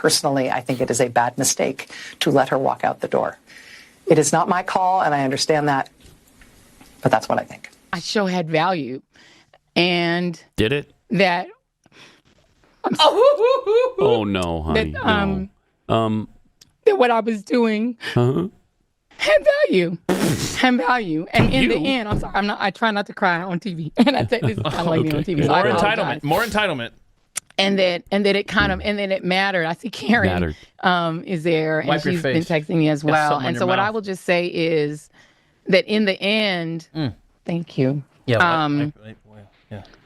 personally, I think it is a bad mistake to let her walk out the door. It is not my call, and I understand that, but that's what I think. My show had value, and did it? That. Oh no, honey. That, that what I was doing had value. Had value. And in the end, I'm sorry, I try not to cry on TV. And I say this I like being on TV. So more entitlement. And that it kind of, and then it mattered. I see Karen is there, and she's been texting me as well. And so what I will just say is that in the end, thank you. Yeah.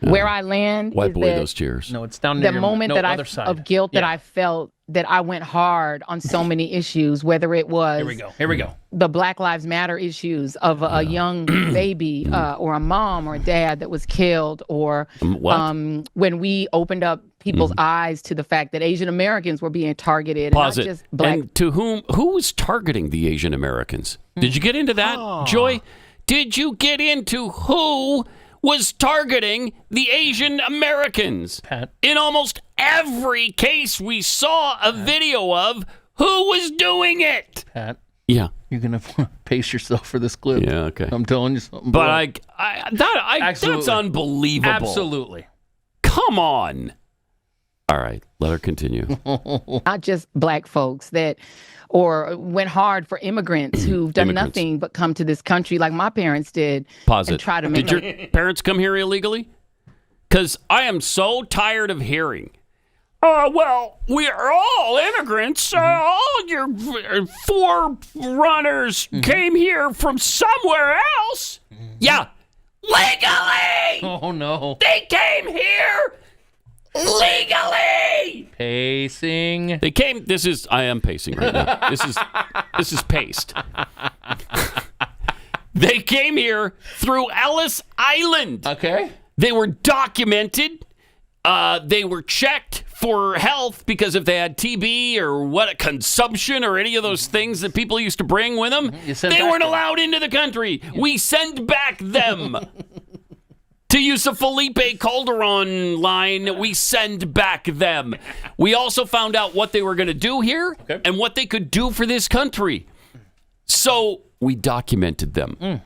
Where I land wipe is away that those tears. No, it's down near the moment that of guilt that I felt that I went hard on so many issues, whether it was here we go the Black Lives Matter issues of a young baby or a mom or a dad that was killed, or when we opened up people's eyes to the fact that Asian Americans were being targeted. Pause and not it. Just black. And to who was targeting the Asian Americans? Did you get into that, Joy? Did you get into who was targeting the Asian Americans? Pat. In almost every case we saw a video of who was doing it. Pat. Yeah. You're going to pace yourself for this clip. Yeah, okay. I'm telling you something. But that's unbelievable. Absolutely. Come on. All right, let her continue. Not just black folks or went hard for immigrants who've done nothing but come to this country like my parents did. Pause and it. Try to make Did your parents come here illegally? Because I am so tired of hearing, well, we are all immigrants. All your forerunners came here from somewhere else. Yeah, legally. Oh, no. They came here legally. Pacing. They came. I am pacing right now. This is paced. They came here through Ellis Island. Okay. They were documented. They were checked for health because if they had TB or consumption or any of those things that people used to bring with them, they weren't allowed into the country. Yeah. We send back them. To use a Felipe Calderon line, we send back them. We also found out what they were going to do here and what they could do for this country. So we documented them.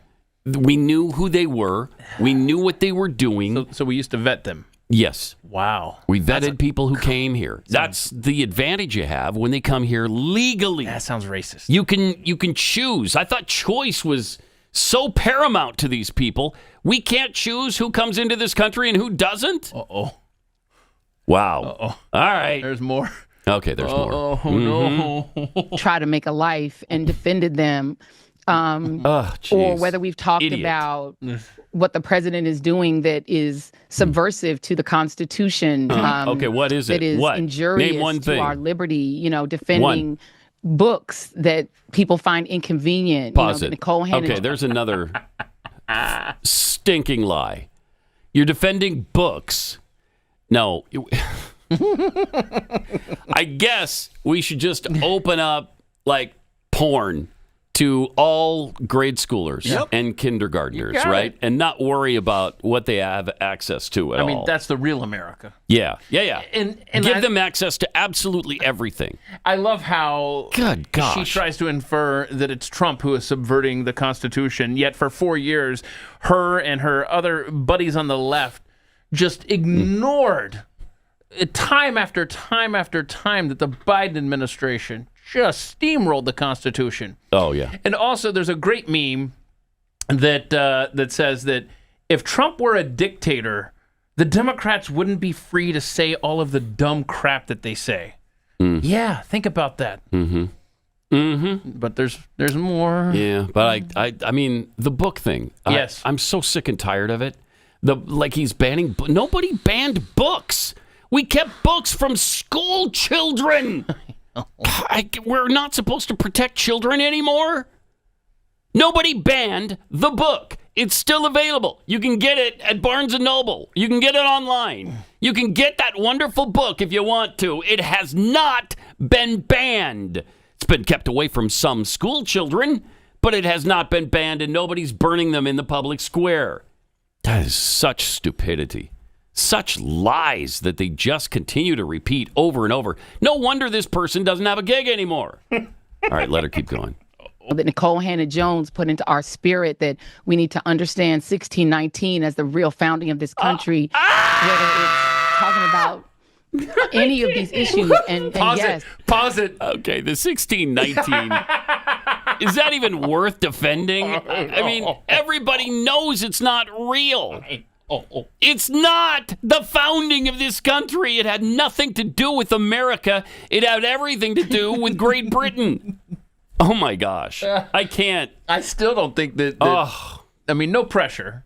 We knew who they were. We knew what they were doing. So we used to vet them. Yes. Wow. We vetted people who came here. That's the advantage you have when they come here legally. That sounds racist. You can choose. I thought choice was so paramount to these people. We can't choose who comes into this country and who doesn't? Uh-oh. Wow. Uh-oh. All right. There's more. Okay, there's more. Oh, no. Try to make a life and defended them. Or whether we've talked about what the president is doing that is subversive to the Constitution. Okay, what is it? That is injurious Name one thing. To our liberty, defending books that people find inconvenient. Pause it. Nicole okay, there's another stinking lie. You're defending books. No. I guess we should just open up like porn to all grade schoolers and kindergartners, right? And not worry about what they have access to at all. I mean, that's the real America. Yeah. And give them access to absolutely everything. I love how Good gosh. She tries to infer that it's Trump who is subverting the Constitution, yet for 4 years, her and her other buddies on the left just ignored time after time after time that the Biden administration just steamrolled the Constitution. Oh, yeah. And also, there's a great meme that says that if Trump were a dictator, the Democrats wouldn't be free to say all of the dumb crap that they say. Yeah, think about that. But there's more. Yeah, but I mean, the book thing. Yes. I'm so sick and tired of it. He's banning. Nobody banned books. We kept books from school children. We're not supposed to protect children anymore? Nobody banned the book. It's still available. You can get it at Barnes & Noble. You can get it online. You can get that wonderful book if you want to. It has not been banned. It's been kept away from some school children, but it has not been banned, and nobody's burning them in the public square. That is such stupidity. Such lies that they just continue to repeat over and over. No wonder this person doesn't have a gig anymore. All right, let her keep going. That Nicole Hannah-Jones put into our spirit, that we need to understand 1619 as the real founding of this country, whether it's talking about any of these issues. And yes. Pause it. Okay, the 1619. Is that even worth defending? I mean, everybody knows it's not real. It's not the founding of this country. It had nothing to do with America. It had everything to do with Great Britain. Oh, my gosh. I can't. I still don't think that I mean, no pressure,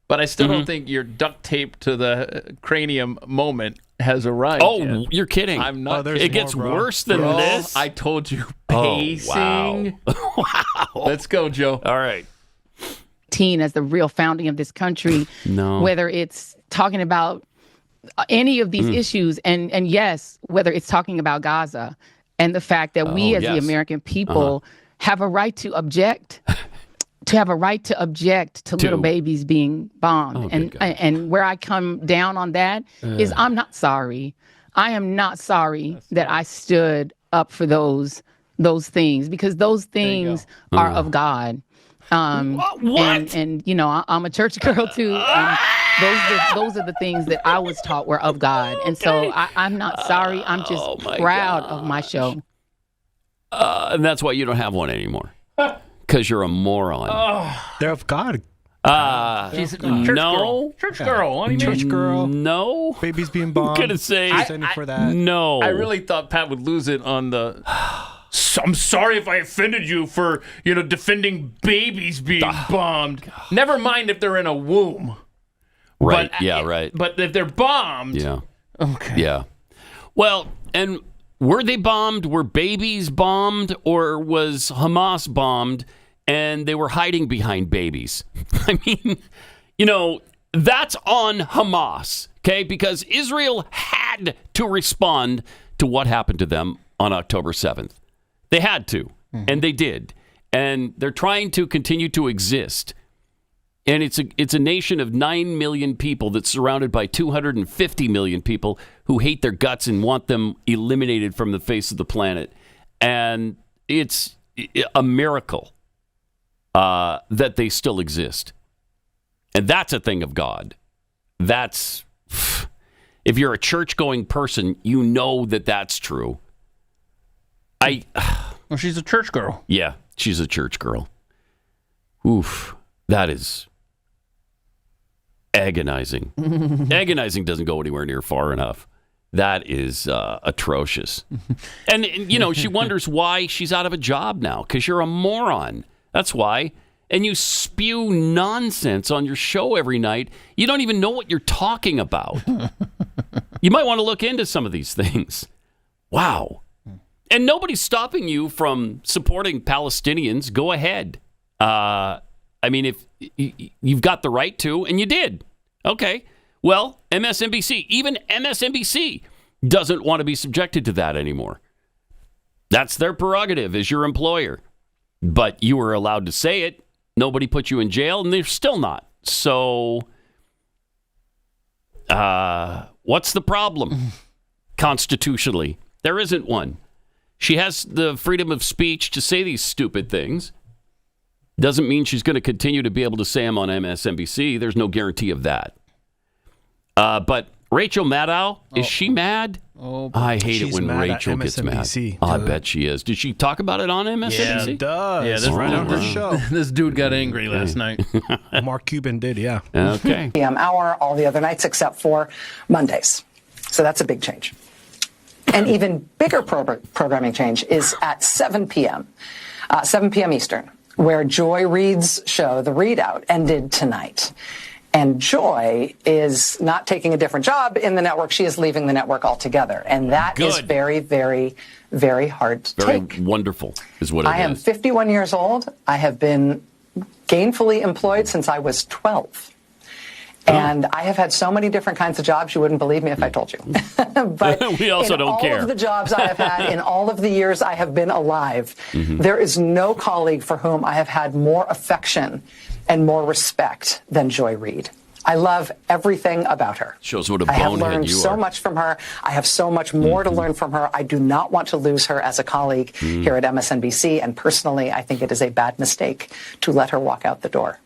but I still don't think your duct tape to the cranium moment has arrived yet. You're kidding. I'm not. It gets worse than this. I told you. Pacing. Wow. Let's go, Joe. All right. As the real founding of this country, whether it's talking about any of these issues, and yes, whether it's talking about Gaza and the fact that we as the American people have a right to object, to little babies being bombed. And where I come down on that is I'm not sorry. I am not sorry that I stood up for those things, because those things are of God. And you know, I'm a church girl too. And those are the things that I was taught were of God. And so I'm not sorry. I'm just proud of my show. And that's why you don't have one anymore. Because you're a moron. They're of God. She's a church girl. Church girl. What do you mean? Church girl. No. Babies being bombed. I'm going to say for that. no. I really thought Pat would lose it on the... I'm sorry if I offended you for, defending babies being bombed. God. Never mind if they're in a womb. Right. But, right. But if they're bombed. Yeah. Okay. Yeah. Well, and were they bombed? Were babies bombed? Or was Hamas bombed and they were hiding behind babies? I mean, that's on Hamas, okay? Because Israel had to respond to what happened to them on October 7th. They had to, and they did. And they're trying to continue to exist. And it's a nation of 9 million people that's surrounded by 250 million people who hate their guts and want them eliminated from the face of the planet. And it's a miracle that they still exist. And that's a thing of God. That's, if you're a church-going person, you know that that's true. Well, she's a church girl. Yeah, she's a church girl. Oof, that is agonizing. Agonizing doesn't go anywhere near far enough. That is atrocious. And, she wonders why she's out of a job now, because you're a moron. That's why. And you spew nonsense on your show every night. You don't even know what you're talking about. You might want to look into some of these things. Wow. And nobody's stopping you from supporting Palestinians. Go ahead. I mean, if you've got the right to, and you did. Okay. Well, MSNBC, even MSNBC doesn't want to be subjected to that anymore. That's their prerogative as your employer. But you were allowed to say it. Nobody put you in jail, and they're still not. So, what's the problem constitutionally? There isn't one. She has the freedom of speech to say these stupid things. Doesn't mean she's going to continue to be able to say them on MSNBC. There's no guarantee of that. But Rachel Maddow, is she mad? Oh, I hate it when Rachel gets mad. Oh, I bet she is. Did she talk about it on MSNBC? Yeah, it does. Yeah, this right on her show. This dude got angry last night. Mark Cuban did, yeah. Okay. PM hour all the other nights except for Mondays. So that's a big change. An even bigger programming change is at 7 p.m. 7 p.m. Eastern, where Joy Reid's show, The ReidOut, ended tonight. And Joy is not taking a different job in the network. She is leaving the network altogether. And that is very, very, very hard to take. Very wonderful is what it is. I am 51 years old. I have been gainfully employed since I was 12. And I have had so many different kinds of jobs, you wouldn't believe me if I told you. But we also don't care. In all of the jobs I have had, in all of the years I have been alive, there is no colleague for whom I have had more affection and more respect than Joy Reid. I love everything about her. Shows what a I have bonehead learned you so are. much from her. I have so much more to learn from her. I do not want to lose her as a colleague here at MSNBC. And personally, I think it is a bad mistake to let her walk out the door.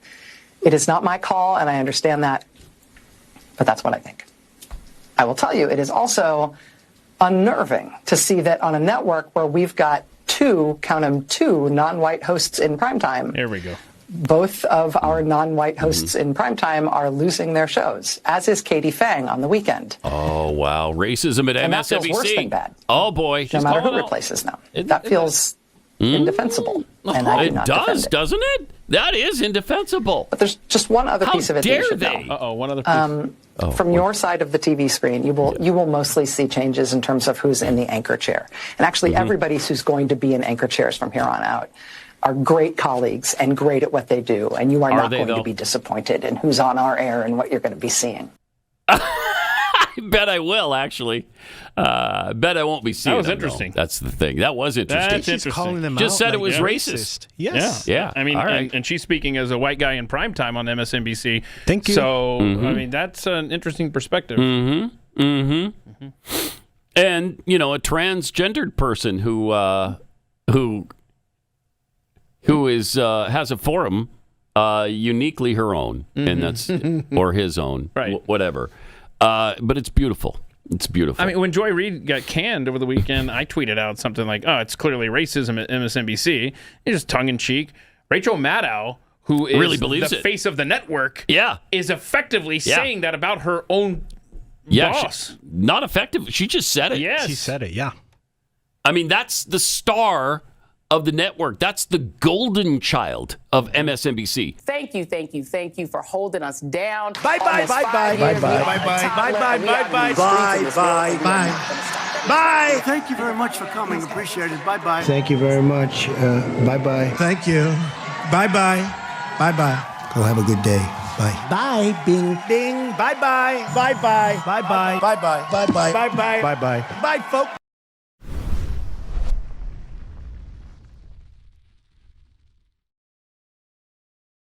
It is not my call, and I understand that, but that's what I think. I will tell you, it is also unnerving to see that on a network where we've got two non-white hosts in primetime. There we go. Both of our non-white hosts in primetime are losing their shows, as is Katie Fang on the weekend. Oh, wow. Racism at And MSNBC. that feels worse than bad. Oh, boy. No She's matter who calling out. replaces them. That feels indefensible. And I do It not does, defend it. doesn't it? That is indefensible. But there's just one other How piece of it that dare you should they? know. One other piece. From your side of the TV screen, you will mostly see changes in terms of who's in the anchor chair. And actually, everybody who's going to be in anchor chairs from here on out are great colleagues and great at what they do. And you are not going to be disappointed in who's on our air and what you're going to be seeing. I bet I will, actually. I bet I won't be seeing That was them, interesting. though. That's the thing. That was interesting. That's interesting. Calling them Just out said it like was racist. Yes. Yeah. I mean, all right. and she's speaking as a white guy in primetime on MSNBC. Thank you. So, I mean, that's an interesting perspective. And, a transgendered person who is has a forum uniquely her own, and that's or his own, Right. whatever. But it's beautiful. It's beautiful. I mean, when Joy Reid got canned over the weekend, I tweeted out something like, "Oh, it's clearly racism at MSNBC." It's just tongue in cheek. Rachel Maddow, who is Really believes the it. face of the network, Yeah. is effectively saying that about her own boss. Not effective. She just said it. Yes, She said it, yeah. I mean, that's the star of the network. That's the golden child of MSNBC. Thank you for holding us down. Bye-bye, bye-bye. Bye-bye, Bye-bye, bye-bye. Bye, bye. Bye. Thank you very much for coming. Appreciate it. Bye-bye. Thank you very much. Bye-bye. Thank you. Bye-bye. Bye-bye. Go have a good day. Bye. Bye. Bing, bing. Bye-bye. Bye-bye. Bye-bye. Bye-bye. Bye-bye. Bye-bye. Bye-bye. Bye, folks.